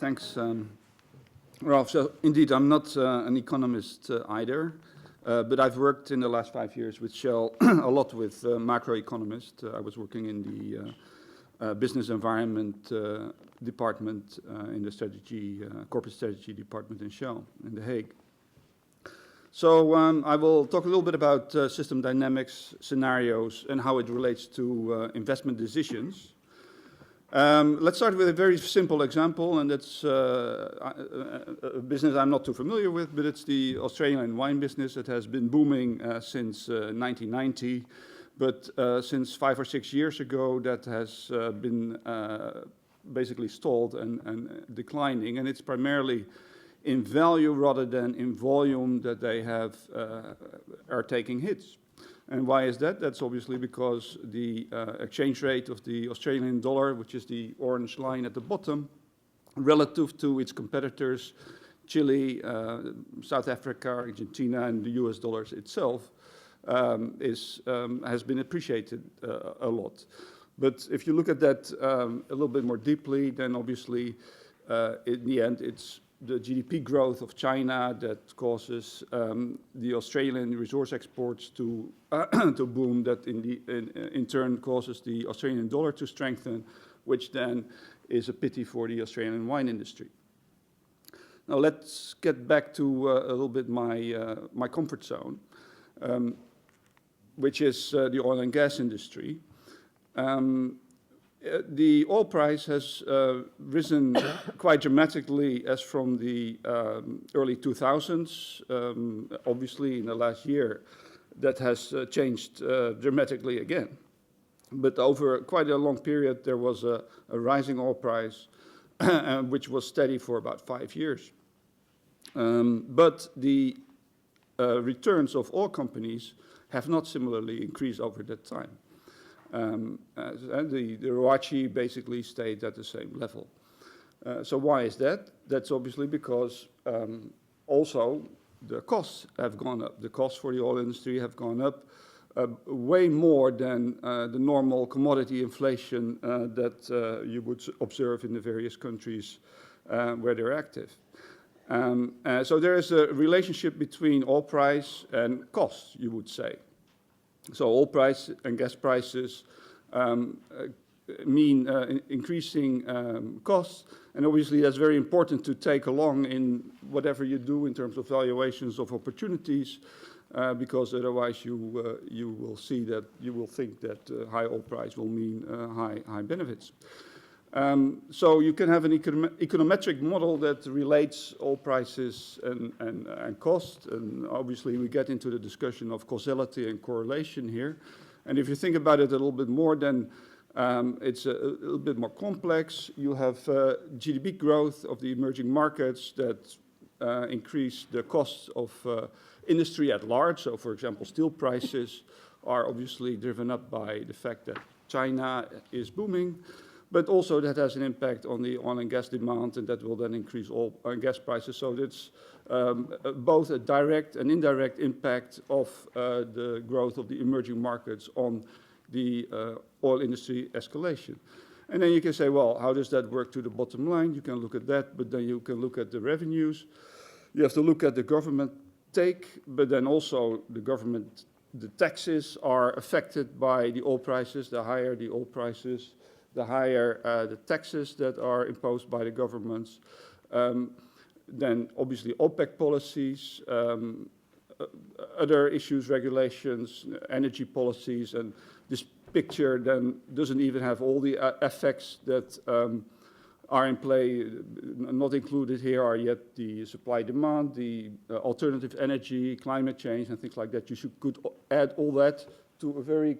Thanks, Ralph. So indeed, I'm not an economist either, but I've worked in the last 5 years with Shell a lot with macroeconomists. I was working in the business environment department in the corporate strategy department in Shell in The Hague. So I will talk a little bit about system dynamics, scenarios, and how it relates to investment decisions. Let's start with a very simple example, and that's a business I'm not too familiar with, but it's the Australian wine business. It has been booming since 1990, but since 5 or 6 years ago, that has been basically stalled and declining, and it's primarily in value rather than in volume that they are taking hits. And why is that? That's obviously because the exchange rate of the Australian dollar, which is the orange line at the bottom, relative to its competitors, Chile, South Africa, Argentina, and the US dollars itself, has been appreciated a lot. But if you look at that a little bit more deeply, then obviously in the end it's the GDP growth of China that causes the Australian resource exports to boom, that in turn causes the Australian dollar to strengthen, which then is a pity for the Australian wine industry. Now let's get back to a little bit my comfort zone, which is the oil and gas industry. The oil price has risen quite dramatically as from the early 2000s. Obviously, in the last year, that has changed dramatically again. But over quite a long period, there was a rising oil price, which was steady for about 5 years. But the returns of oil companies have not similarly increased over that time. And the ROACE basically stayed at the same level. So why is that? That's obviously because also the costs have gone up. The costs for the oil industry have gone up way more than the normal commodity inflation that you would observe in the various countries where they're active. So there is a relationship between oil price and costs, you would say. So oil price and gas prices mean increasing costs, and obviously that's very important to take along in whatever you do in terms of valuations of opportunities, because otherwise you will see that you will think that high oil price will mean high benefits. So you can have an econometric model that relates oil prices and cost, and obviously we get into the discussion of causality and correlation here. And if you think about it a little bit more, then it's a little bit more complex. You have GDP growth of the emerging markets that increase the costs of industry at large. So for example, steel prices are obviously driven up by the fact that China is booming. But also that has an impact on the oil and gas demand, and that will then increase oil and gas prices. So it's both a direct and indirect impact of the growth of the emerging markets on the oil industry escalation. And then you can say, well, how does that work to the bottom line? You can look at that, but then you can look at the revenues. You have to look at the government take, but then also the taxes are affected by the oil prices. The higher the oil prices, the higher the taxes that are imposed by the governments. Then obviously OPEC policies, other issues, regulations, energy policies, and this picture then doesn't even have all the effects that are in play. Not included here are yet the supply demand, the alternative energy, climate change, and things like that. Could add all that to a very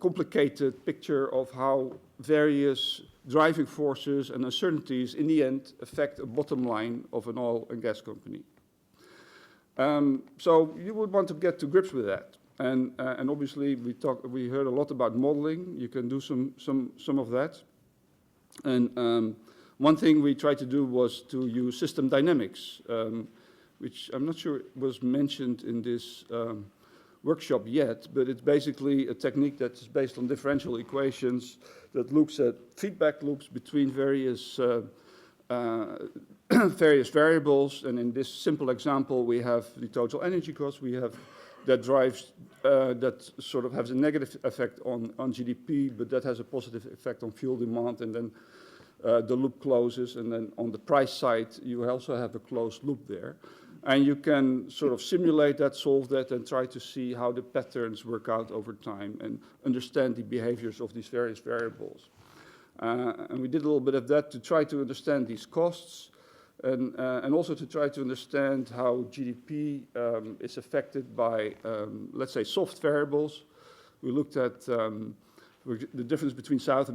complicated picture of how various driving forces and uncertainties in the end affect a bottom line of an oil and gas company. So you would want to get to grips with that. And obviously we heard a lot about modeling. You can do some of that. And one thing we tried to do was to use system dynamics, which I'm not sure was mentioned in this workshop yet, but it's basically a technique that's based on differential equations that looks at feedback loops between various various variables. And in this simple example, we have the total energy cost. We have that drives, that sort of has a negative effect on GDP, but that has a positive effect on fuel demand. And then the loop closes. And then on the price side, you also have a closed loop there. And you can sort of simulate that, solve that, and try to see how the patterns work out over time and understand the behaviors of these various variables. And we did a little bit of that to try to understand these costs and also to try to understand how GDP is affected by, let's say, soft variables. We looked at the difference between South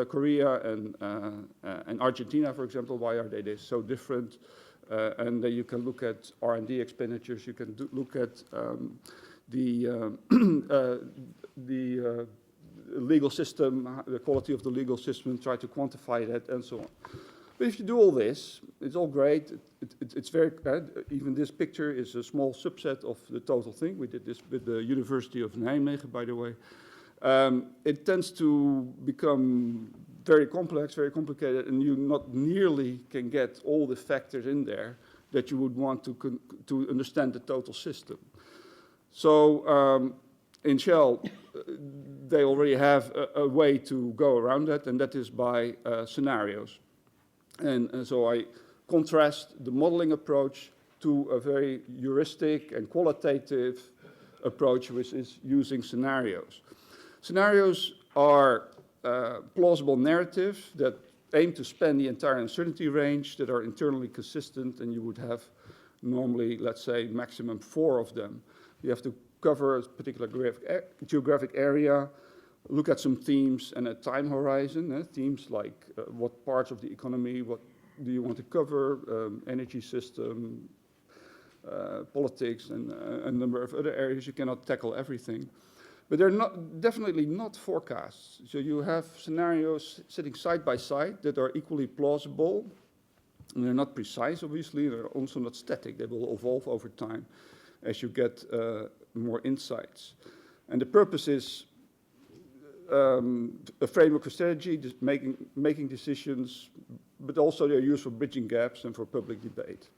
Korea and Argentina, for example. Why are they so different? And then you can look at R&D expenditures. You can look at the legal system, the quality of the legal system, try to quantify that, and so on. But if you do all this, it's all great. It's very, even this picture is a small subset of the total thing. We did this with the University of Nijmegen, by the way. It tends to become very complex, very complicated, and you not nearly can get all the factors in there that you would want to understand the total system. So in Shell, they already have a way to go around that, and that is by scenarios. And so I contrast the modeling approach to a very heuristic and qualitative approach, which is using scenarios. Scenarios are plausible narratives that aim to span the entire uncertainty range, that are internally consistent, and you would have normally, let's say, maximum 4 of them. You have to cover a particular geographic area, look at some themes and a time horizon. Themes like what parts of the economy, what do you want to cover, energy system, politics, and a number of other areas. You cannot tackle everything. But they're definitely not forecasts. So you have scenarios sitting side by side that are equally plausible. And they're not precise, obviously. They're also not static. They will evolve over time as you get more insights. And the purpose is a framework for strategy, just making decisions, but also they're used for bridging gaps and for public debate.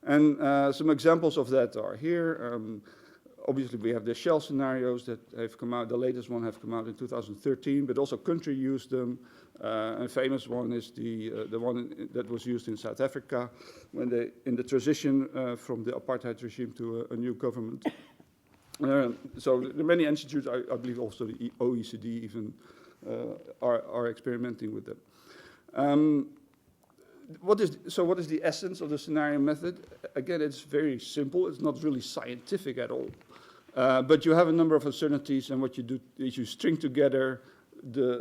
And some examples of that are here. Obviously, we have the Shell scenarios that have come out. The latest one have come out in 2013, but also country used them. A famous one is the one that was used in South Africa when they, in the transition from the apartheid regime to a new government. So there are many institutes, I believe also the OECD even are experimenting with them. What is the essence of the scenario method? Again, it's very simple. It's not really scientific at all. But you have a number of uncertainties, and what you do is you string together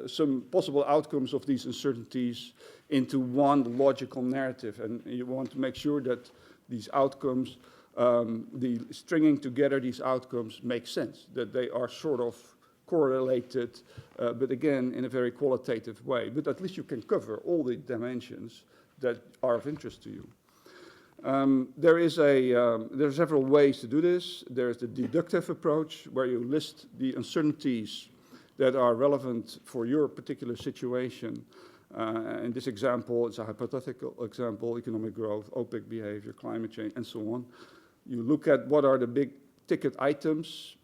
some possible outcomes of these uncertainties into one logical narrative. And you want to make sure that these outcomes, the stringing together these outcomes make sense, that they are sort of correlated, but again, in a very qualitative way. But at least you can cover all the dimensions that are of interest to you. There are several ways to do this. There's the deductive approach, where you list the uncertainties that are relevant for your particular situation. In this example, it's a hypothetical example: economic growth, OPEC behavior, climate change, and so on. You look at what are the big ticket items,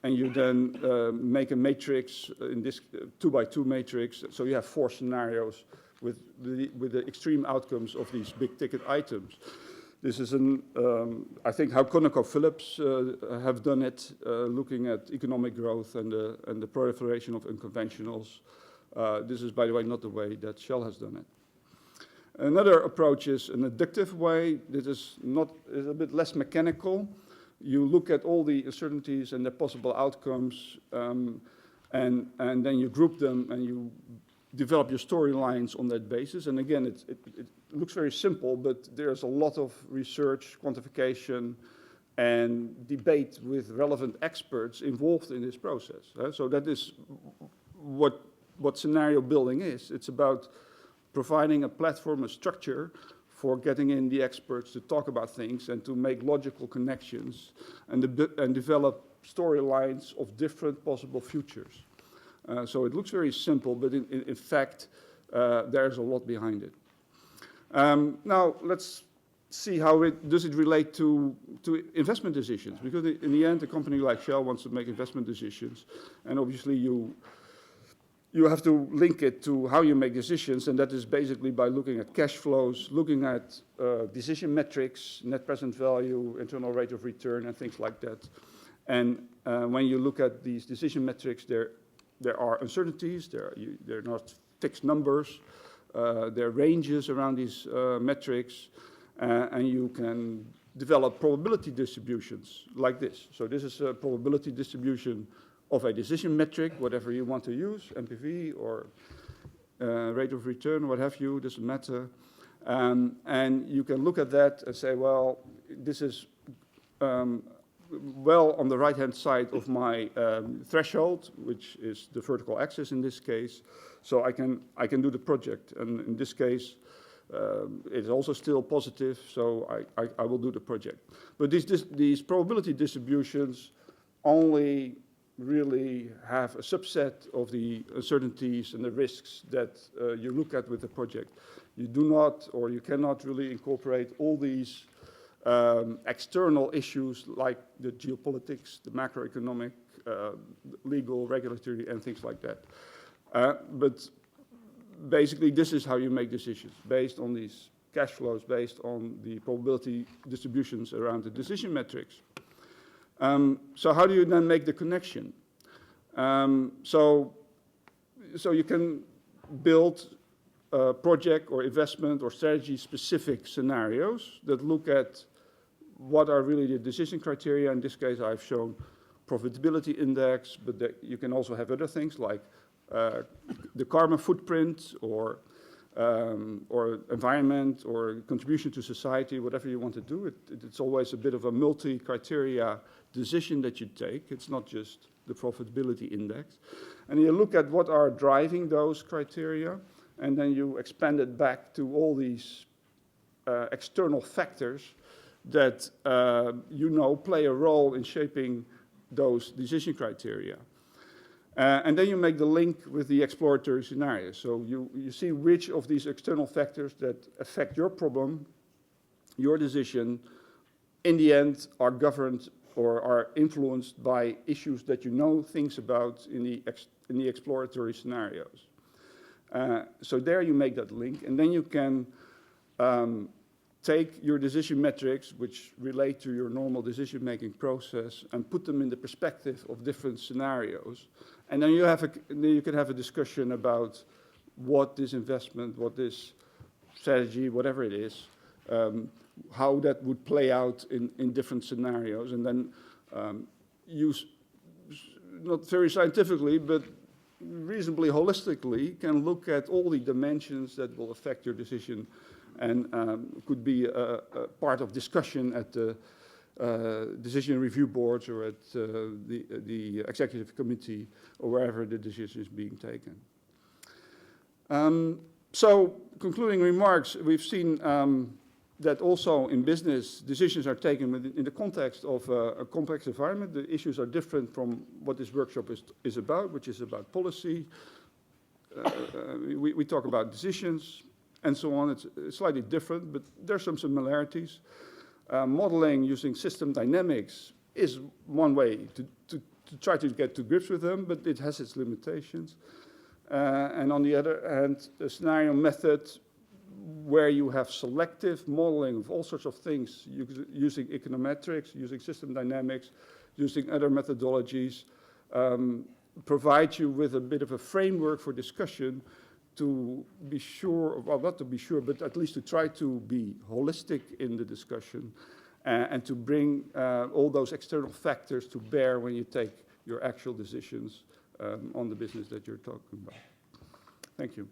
and you then make a matrix, in this 2x2 matrix. So you have 4 scenarios with the extreme outcomes of these big ticket items. This is I think how ConocoPhillips have done it, looking at economic growth and the proliferation of unconventionals. This is, by the way, not the way that Shell has done it. Another approach is an adductive way. This is a bit less mechanical. You look at all the uncertainties and the possible outcomes, and then you group them and you develop your storylines on that basis. And again, it looks very simple, but there's a lot of research, quantification, and debate with relevant experts involved in this process. So that is what scenario building is. It's about providing a platform, a structure for getting in the experts to talk about things and to make logical connections and develop storylines of different possible futures. So it looks very simple, but in fact, there's a lot behind it. Now, let's see how does it relate to investment decisions, because in the end, a company like Shell wants to make investment decisions, and obviously you have to link it to how you make decisions, and that is basically by looking at cash flows, looking at decision metrics, net present value, internal rate of return, and things like that. And when you look at these decision metrics, there are uncertainties, they're not fixed numbers, there are ranges around these metrics, and you can develop probability distributions like this. So this is a probability distribution of a decision metric, whatever you want to use, NPV or rate of return, what have you, doesn't matter. And you can look at that and say, well, this is well on the right-hand side of my threshold, which is the vertical axis in this case. So I can do the project, and in this case, it's also still positive, so I will do the project. But these probability distributions only really have a subset of the uncertainties and the risks that you look at with the project. You do not, or you cannot really incorporate all these external issues like the geopolitics, the macroeconomic, legal, regulatory, and things like that. But basically, this is how you make decisions, based on these cash flows, based on the probability distributions around the decision metrics. So how do you then make the connection? So you can build project or investment or strategy-specific scenarios that look at what are really the decision criteria. In this case, I've shown profitability index, but you can also have other things like the carbon footprint or environment or contribution to society, whatever you want to do. It's always a bit of a multi-criteria decision that you take. It's not just the profitability index. And you look at what are driving those criteria, and then you expand it back to all these external factors that play a role in shaping those decision criteria. And then you make the link with the exploratory scenarios. So you see which of these external factors that affect your problem, your decision, in the end are governed or are influenced by issues that you know things about in the exploratory scenarios. So there you make that link, and then you can take your decision metrics, which relate to your normal decision-making process, and put them in the perspective of different scenarios. And then you can have a discussion about what this investment, what this strategy, whatever it is, how that would play out in different scenarios, and then use, not very scientifically, but reasonably holistically, can look at all the dimensions that will affect your decision, and could be a part of discussion at the decision review boards or at the executive committee or wherever the decision is being taken. So, concluding remarks, we've seen that also in business, decisions are taken in the context of a complex environment. The issues are different from what this workshop is about, which is about policy. We talk about decisions and so on. It's slightly different, but there's some similarities. Modeling using system dynamics is one way to try to get to grips with them, but it has its limitations. And on the other hand, a scenario method where you have selective modeling of all sorts of things using econometrics, using system dynamics, using other methodologies, provides you with a bit of a framework for discussion to be sure, well, not to be sure, but at least to try to be holistic in the discussion and to bring all those external factors to bear when you take your actual decisions on the business that you're talking about. Thank you.